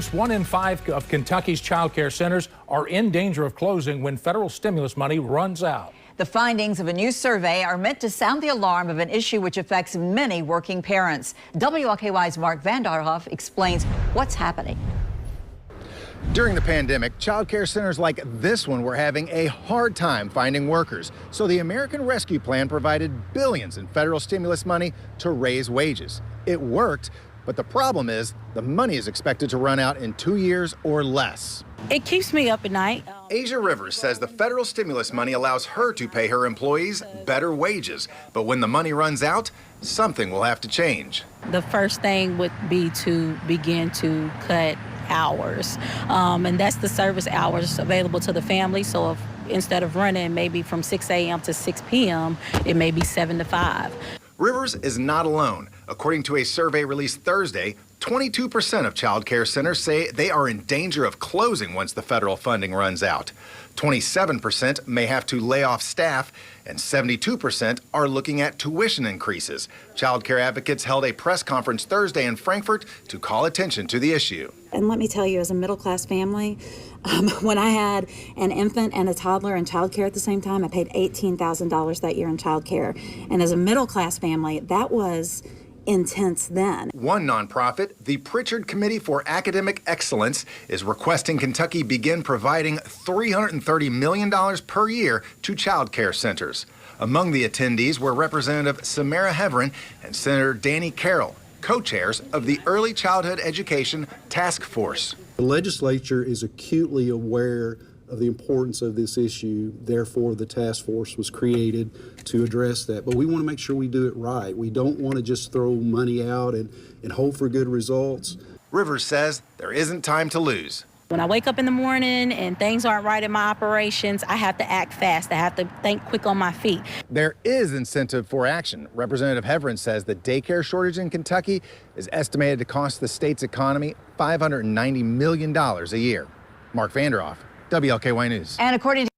1 in 5 of Kentucky's child care centers are in danger of closing when federal stimulus money runs out. The findings of a new survey are meant to sound the alarm of an issue which affects many working parents. WLKY's Mark Vanderhoff explains what's happening. During the pandemic, child care centers like this one were having a hard time finding workers. So the American Rescue Plan provided billions in federal stimulus money to raise wages. It worked, but the problem is the money is expected to run out in 2 years or less. It keeps me up at night. Asia Rivers says the federal stimulus money allows her to pay her employees better wages. But when the money runs out, something will have to change. The first thing would be to begin to cut hours, and that's the service hours available to the family. So if instead of running maybe from 6 a.m. to 6 p.m., it may be 7 to 5. Rivers is not alone. According to a survey released Thursday, 22% of child care centers say they are in danger of closing once the federal funding runs out. 27% may have to lay off staff, and 72% are looking at tuition increases. Child care advocates held a press conference Thursday in Frankfort to call attention to the issue. And let me tell you, as a middle-class family, when I had an infant and a toddler in child care at the same time, I paid $18,000 that year in child care. And as a middle-class family, that was intense then. One nonprofit, the Pritchard Committee for Academic Excellence, is requesting Kentucky begin providing $330 million per year to child care centers. Among the attendees were Representative Samara Heverin and Senator Danny Carroll, co-chairs of the Early Childhood Education Task Force. The legislature is acutely aware of the importance of this issue. Therefore, the task force was created to address that. But we want to make sure we do it right. We don't want to just throw money out and hope for good results. Rivers says there isn't time to lose. When I wake up in the morning and things aren't right in my operations, I have to act fast. I have to think quick on my feet. There is incentive for action. Representative Heverin says the daycare shortage in Kentucky is estimated to cost the state's economy $590 million a year. Mark Vanderhoff, WLKY News. And according to